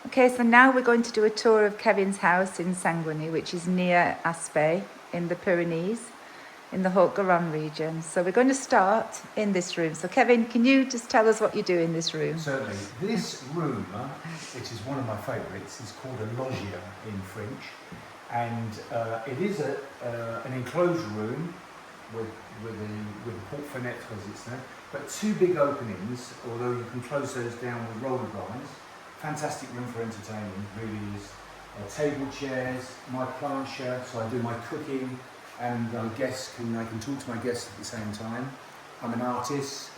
Okay, so now we're going to do a tour of Kevin's house in Sanguinis, which is near Aspet in the Pyrenees, in the Haute-Garonne region. So we're going to start in this room. So Kevin, can you just tell us what you do in this room? Certainly. This room, which is one of my favourites, is called a loggia in French. And it is an enclosed room with porte fenêtre, as it's known, but two big openings, although you can close those down with roller blinds. Fantastic room for entertaining, really is. Table chairs, my plancha, so I do my cooking, and I can talk to my guests at the same time. I'm an artist,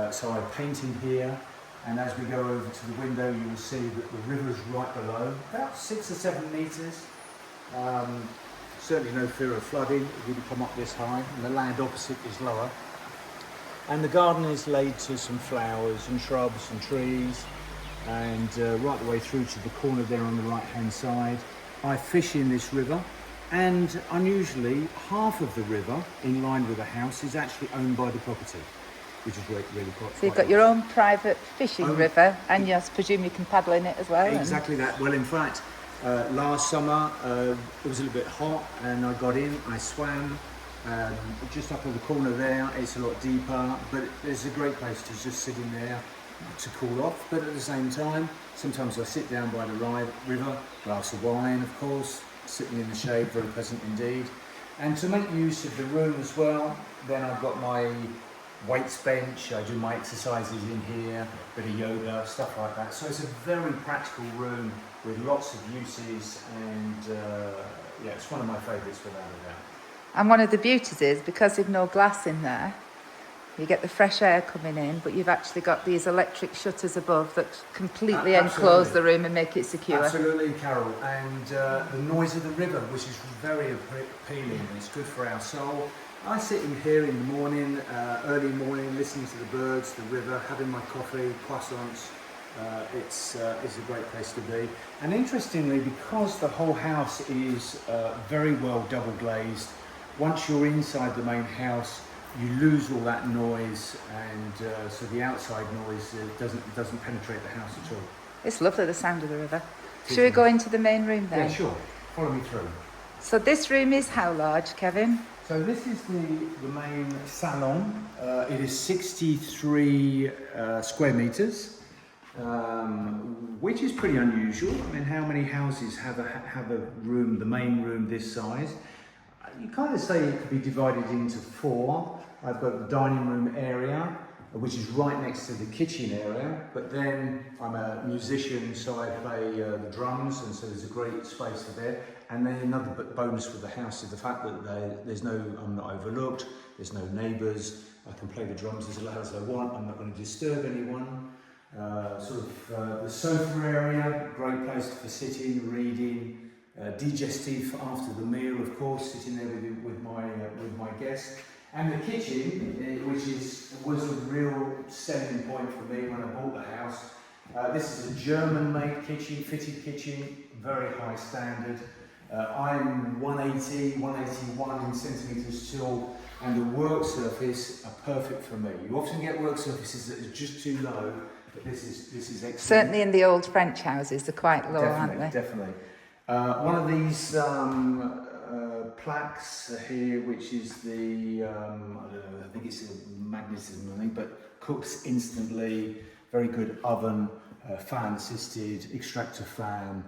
so I paint in here, and as we go over to the window, you will see that the river's right below, about 6 or 7 metres. Certainly no fear of flooding if you come up this high, and the land opposite is lower. And the garden is laid to some flowers and shrubs and trees, and right the way through to the corner there on the right hand side. I fish in this river, and unusually half of the river in line with the house is actually owned by the property, which is really quite. So you've got your own private fishing river, and I presume you can paddle in it as well. Exactly that. Well, in fact, last summer it was a little bit hot, and I got in, I swam just up in the corner there. It's a lot deeper, but it's a great place to just sit in there to cool off, but at the same time, sometimes I sit down by the river, glass of wine, of course, sitting in the shade, very pleasant indeed. And to make use of the room as well, then I've got my weights bench, I do my exercises in here, bit of yoga, stuff like that. So it's a very practical room with lots of uses, and yeah, it's one of my favourites without a doubt. And one of the beauties is, because there's no glass in there, you get the fresh air coming in, but you've actually got these electric shutters above that completely enclose the room and make it secure. Absolutely, Carol. And the noise of the river, which is very appealing, and it's good for our soul. I sit in here in the morning, early morning, listening to the birds, the river, having my coffee, croissants. It's a great place to be. And interestingly, because the whole house is very well double glazed, once you're inside the main house, you lose all that noise, and so the outside noise doesn't penetrate the house at all. It's lovely, the sound of the river. Should we go into the main room then? Yeah, sure. Follow me through. So this room is how large, Kevin? So this is the main salon. It is 63 square meters, which is pretty unusual. I mean, how many houses have a room, the main room, this size? You kind of say it could be divided into 4. I've got the dining room area, which is right next to the kitchen area, but then I'm a musician, so I play the drums, and so there's a great space for there. And then another bonus with the house is the fact that I'm not overlooked, there's no neighbours, I can play the drums as loud as I want, I'm not going to disturb anyone. The sofa area, great place for sitting, reading. Digestive after the meal, of course, sitting there with my guests, and the kitchen, which was a real selling point for me when I bought the house. This is a German-made kitchen, fitted kitchen, very high standard. I'm 181 centimetres tall, and the work surface are perfect for me. You often get work surfaces that are just too low, but this is excellent. Certainly in the old French houses, they're quite low, aren't they? Definitely. One of these plaques here, which is the, I don't know, I think it's a magnetism, I think, but cooks instantly, very good oven, fan assisted, extractor fan,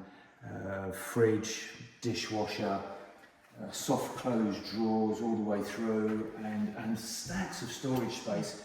fridge, dishwasher, soft closed drawers all the way through, and stacks of storage space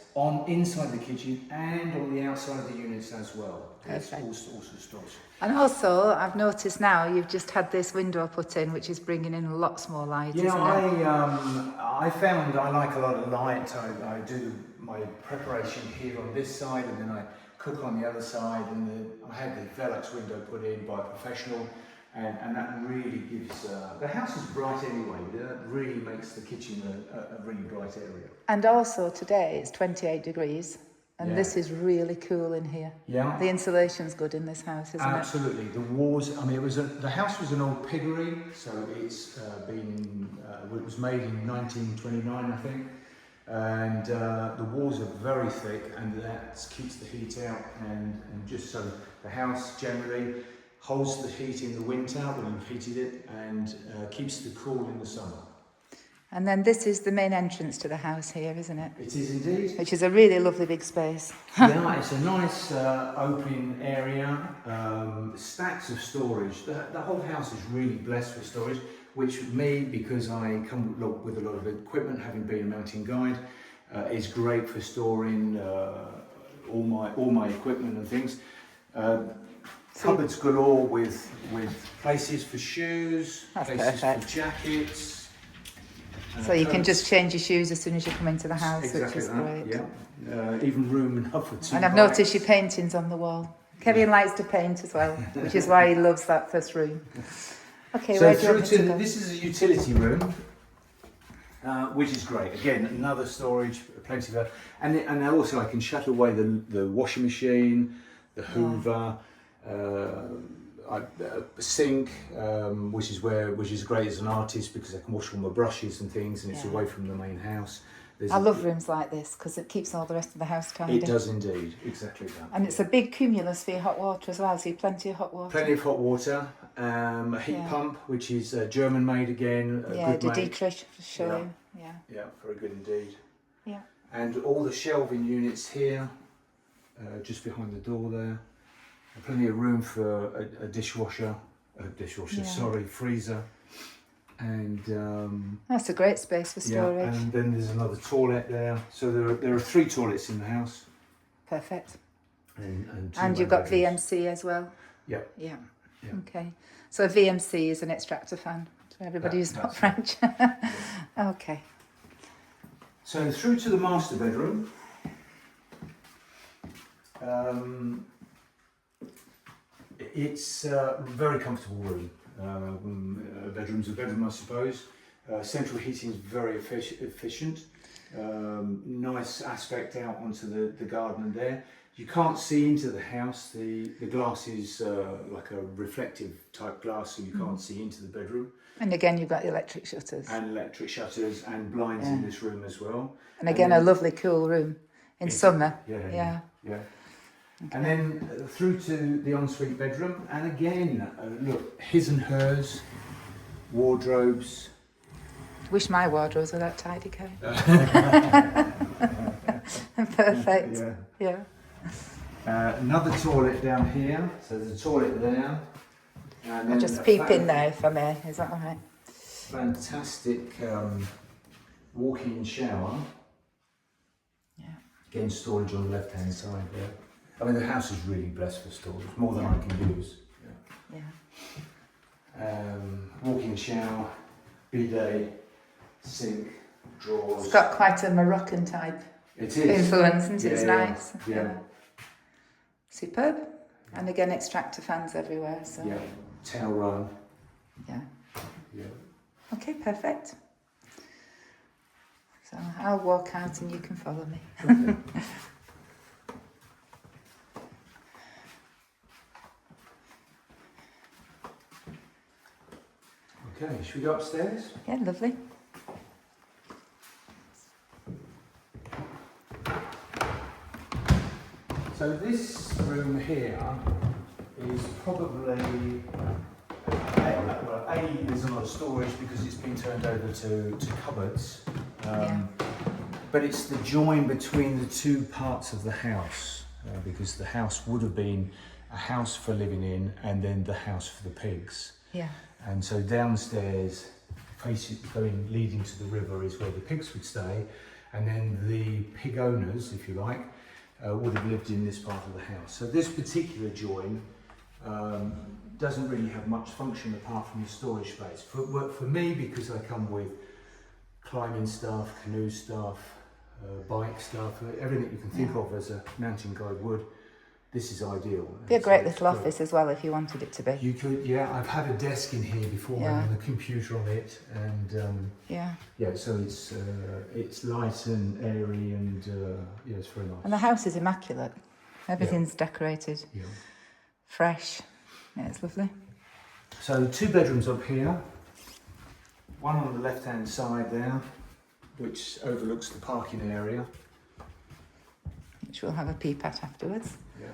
inside the kitchen and on the outside of the units as well. Perfect. Also storage. And also, I've noticed now you've just had this window put in, which is bringing in lots more light. Yeah, isn't it? I found I like a lot of light. I do my preparation here on this side, and then I cook on the other side. And I had the Velux window put in by a professional, and that really gives the house is bright anyway. That really makes the kitchen a really bright area. And also today it's 28 degrees. And this is really cool in here. Yeah. The insulation's good in this house, isn't Absolutely. The walls, I mean, the house was an old piggery, so it's it was made in 1929, I think. And the walls are very thick, and that keeps the heat out, and just so the house generally holds the heat in the winter when you've heated it, and keeps the cool in the summer. And then this is the main entrance to the house here, isn't it? It is indeed. Which is a really lovely big space. Yeah, it's a nice open area, stacks of storage. The whole house is really blessed with storage, which me, because I come with a lot of equipment, having been a mountain guide, is great for storing all my equipment and things. Cupboards galore with places for shoes, places for jackets. So you can just change your shoes as soon as you come into the house, exactly which is that, great. Yeah, even room enough for 2 And I've bikes. noticed your paintings on the wall. Kevin likes to paint as well, which is why he loves that first room. Okay, So where do you through want me to to go? this is a utility room, which is great. Again, another storage, plenty of, and also I can shut away the washing machine, the Hoover, a sink, which is great as an artist because I can wash all my brushes and things, and it's away from the main house. I love rooms like this because it keeps all the rest of the house tidy. It does indeed, exactly that. And it's a big cumulus for your hot water as well, so you have plenty of hot water. Plenty of hot water, a heat pump, which is German made again. Good Dietrich for showing. Yeah, very good indeed. Yeah. And all the shelving units here, just behind the door there. Plenty of room for a dishwasher, freezer. And That's a great space for storage. and then there's another toilet there. So there are 3 toilets in the house. Perfect. And And you've got VMC as well. Yeah. Yeah. Okay. So a VMC is an extractor fan to everybody who's not French. Okay. So through to the master bedroom. It's a very comfortable room. A bedroom's a bedroom, I suppose. Central heating is very efficient. Nice aspect out onto the garden there. You can't see into the house. The glass is like a reflective type glass, so you can't see into the bedroom. And again, you've got the electric shutters. And electric shutters and blinds in this room as well. And again, a lovely cool room in summer. Yeah. Okay. And then through to the ensuite bedroom, and again, look, his and hers, wardrobes. Wish my wardrobes were that tidy, Kay. Perfect. Yeah. Another toilet down here, so there's a toilet there. And I'll just peep in there if I may, is that all right? Fantastic walk-in shower. Yeah. Again, storage on the left-hand side there. I mean, the house is really blessed for storage, more than I can use. Walk-in shower, bidet, sink, drawers. It's got quite a Moroccan type influence, isn't it? It's nice. Yeah. Superb. And again, extractor fans everywhere. So. Yeah. Towel run. Yeah. Yeah. Okay, perfect. So I'll walk out and you can follow me. Okay. Okay, should we go upstairs? Yeah, lovely. So this room here is probably, there's a lot of storage because it's been turned over to cupboards. But it's the join between the 2 parts of the house because the house would have been a house for living in and then the house for the pigs. Yeah. And so downstairs, leading to the river is where the pigs would stay, and then the pig owners, if you like, would have lived in this part of the house. So this particular join doesn't really have much function apart from the storage space. For me, because I come with climbing stuff, canoe stuff, bike stuff, everything you can think of as a mountain guide would, this is ideal. Be a great little office as well if you wanted it to be. You could, I've had a desk in here before and a computer on it, and so it's light and airy, and it's very nice. And the house is immaculate. Everything's decorated, fresh. Yeah, it's lovely. So 2 bedrooms up here, one on the left-hand side there, which overlooks the parking area. Which we'll have a peep at afterwards. Yeah.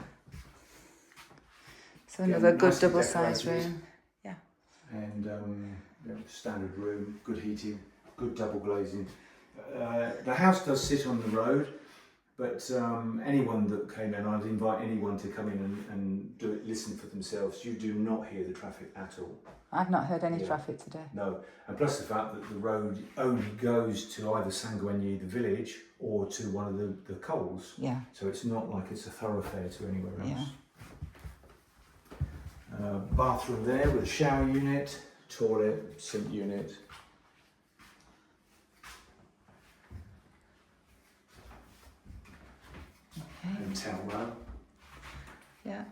So another good nicely double-sized decorated. room. Yeah. And standard room, good heating, good double glazing. The house does sit on the road, but anyone that came in, I'd invite anyone to come in and do it, listen for themselves. You do not hear the traffic at all. I've not heard any traffic today. No, and plus the fact that the road only goes to either Sanguigny, the village, or to one of the coals. Yeah. So it's not like it's a thoroughfare to anywhere else. Yeah. Bathroom there with a shower unit, toilet, sink unit. And towel row. Yeah.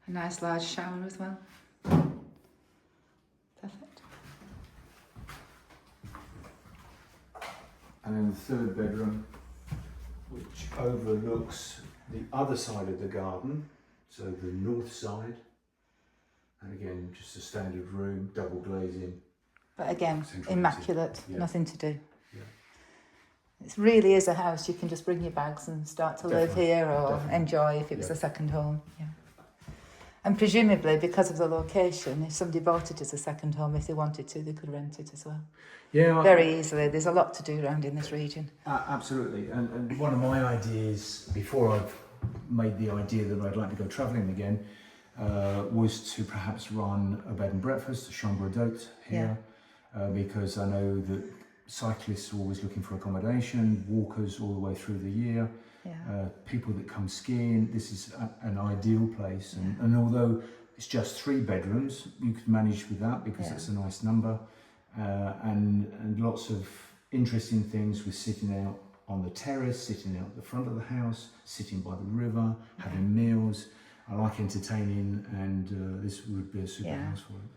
A nice large shower as well. Perfect. And then the third bedroom, which overlooks the other side of the garden, so the north side. And again, just a standard room, double glazing. But again, Central immaculate, yeah. nothing to do. Yeah. It really is a house you can just bring your bags and start to live here or enjoy if it was a second home. Yeah. And presumably, because of the location, if somebody bought it as a second home, if they wanted to, they could rent it as well. Yeah, Very easily. There's a lot to do around in this region. Absolutely. And one of my ideas, before I've made the idea that I'd like to go travelling again, was to perhaps run a bed and breakfast, a chambre d'hôte here, because I know that cyclists are always looking for accommodation, walkers all the way through the year, people that come skiing. This is an ideal place. And although it's just 3 bedrooms, you could manage with that because it's a nice number. And lots of interesting things with sitting out on the terrace, sitting out the front of the house, sitting by the river, having meals. I like entertaining, and this would be a super house for it.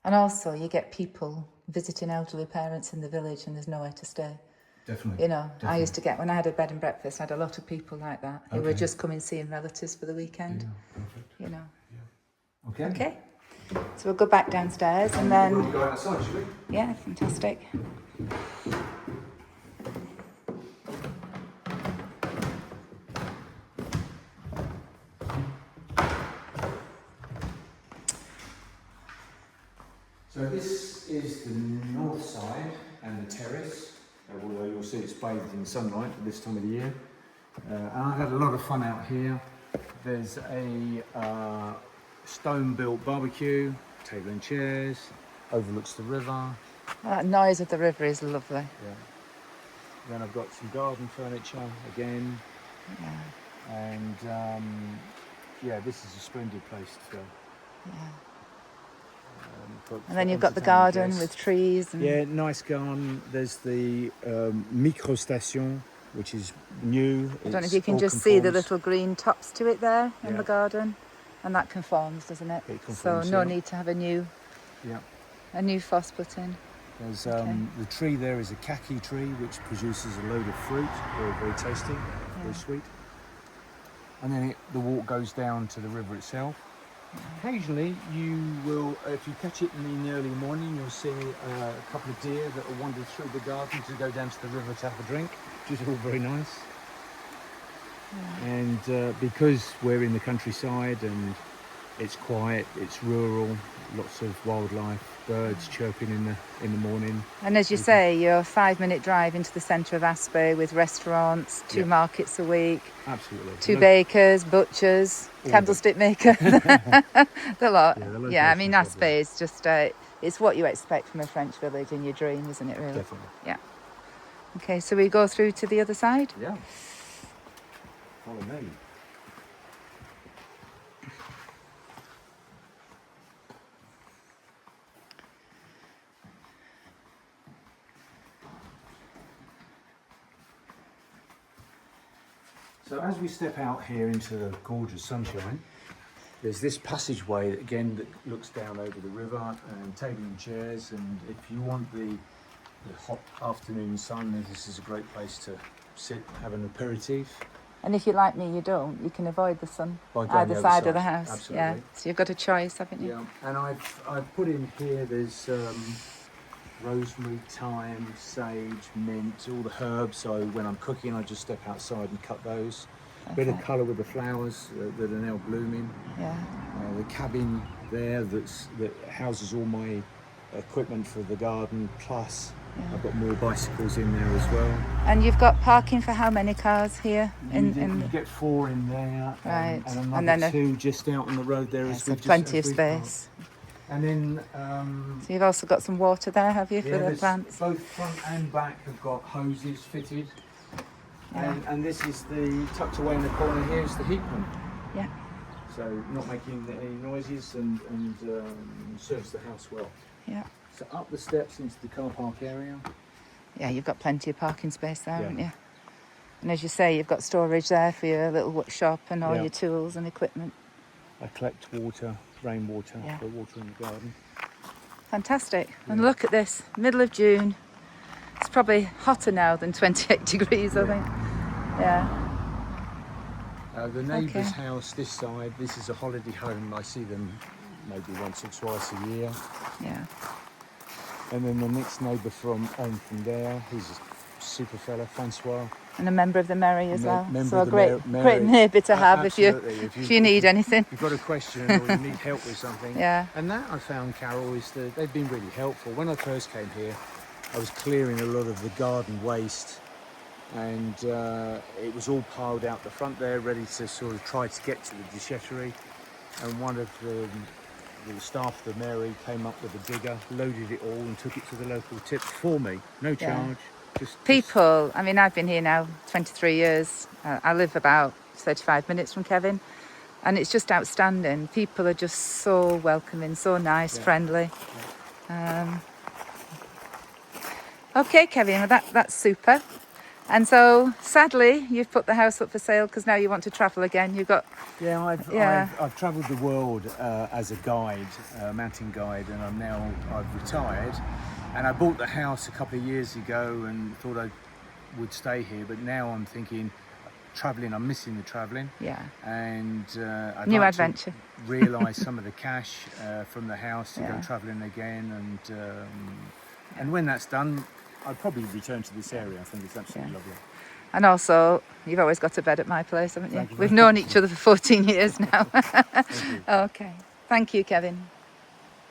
And also, you get people visiting elderly parents in the village and there's nowhere to stay. Definitely. You know, I used to get, when I had a bed and breakfast, I had a lot of people like that who were just coming seeing relatives for the weekend. Yeah, perfect. You know. Yeah. Okay. Okay. So we'll go back downstairs and then... We'll go outside, shall we? Yeah, fantastic. So this is the north side and the terrace, although you'll see it's bathed in sunlight at this time of the year. And I've had a lot of fun out here. There's a stone-built barbecue, table and chairs, overlooks the river. That noise of the river is lovely. Yeah. Then I've got some garden furniture again. Yeah. And this is a splendid place to go. Yeah. For And then you've got the entertaining garden guests. with trees. And... Yeah, nice garden. There's the micro station, which is new. I don't know if you can just see the little green tops to it there in the garden. And that conforms, doesn't it? It conforms, so no need to have a new foss put in. There's the tree there is a kaki tree, which produces a load of fruit, very, very tasty, very sweet. And then the walk goes down to the river itself. Occasionally, you will, if you catch it in the early morning, you'll see a couple of deer that will wander through the garden to go down to the river to have a drink, which is all very nice. Yeah. And because we're in the countryside and it's quiet, it's rural, lots of wildlife, birds chirping in the morning. And as you say, you're a 5-minute drive into the centre of Aspe with restaurants, 2 markets a week. Absolutely. 2 bakers, butchers, candlestick maker. The lot. Yeah, I mean, Aspe is just, it's what you expect from a French village in your dream, isn't it, really? Definitely. Yeah. Okay, so we go through to the other side? Yeah. Follow me. So as we step out here into the gorgeous sunshine, there's this passageway again that looks down over the river and table and chairs, and if you want the hot afternoon sun, this is a great place to sit, have an aperitif. And if you're like me, you don't, you can avoid the sun either side of the house. Absolutely. Yeah, so you've got a choice, haven't you? Yeah, and I've put in here, there's rosemary, thyme, sage, mint, all the herbs. So when I'm cooking, I just step outside and cut those. Bit of Perfect. colour with the flowers that are now blooming. Yeah. The cabin there that houses all my equipment for the garden, plus I've got more bicycles in there as well. And you've got parking for how many cars here? You get 4 in there, Right. and another And then 2 just out on the road there. yeah, as so we've plenty of as we've parked. space. And then So you've also got some water there, have you, for the there's plants? both front and back have got hoses fitted. Yeah. And this is tucked away in the corner here is the heat pump. Yeah. So not making any noises and serves the house well. Yeah. So up the steps into the car park area. Yeah, you've got plenty of parking space there, Yeah. haven't you? And as you say, you've got storage there for your little workshop and all Yeah. your tools and equipment. I collect water, rainwater, Yeah. for water in the garden. Fantastic. And Yeah. look at this, middle of June. It's probably hotter now than 28 degrees, I Yeah. think. Yeah. The neighbour's Okay. house this side, this is a holiday home. I see them maybe once or twice a year. Yeah. And then the next neighbour from there, he's a super fella, Francois. And a member of the Mary as well. Member So a of the great, Mary. great neighbour to have if you Absolutely. if you need anything. You've got a question or you need help with something. Yeah. And that I found, Carol, is that they've been really helpful. When I first came here, I was clearing a lot of the garden waste, and it was all piled out the front there, ready to sort of try to get to the déchetterie. And one of the staff of the Mary came up with a digger, loaded it all, and took it to the local tip for me. No charge. Just People, I mean, I've been here now 23 years. I live about 35 minutes from Kevin, and it's just outstanding. People are just so welcoming, so nice, Yeah. friendly. Okay, Kevin, well, that's super. And so, sadly, you've put the house up for sale because now you want to travel again. You've got Yeah, Yeah. I've travelled the world as a guide, mountain guide, and I've retired. And I bought the house a couple of years ago and thought I would stay here. But now I'm thinking, travelling. I'm missing the travelling. yeah, And I'd new like adventure. to realise some of the cash from the house to Yeah. go travelling again. And when that's done, I'd probably return to this area. I think it's absolutely Yeah. lovely. And also, you've always got a bed at my place, haven't you? Thank you We've very known much. each other for 14 years now. Thank you. Okay, thank you, Kevin.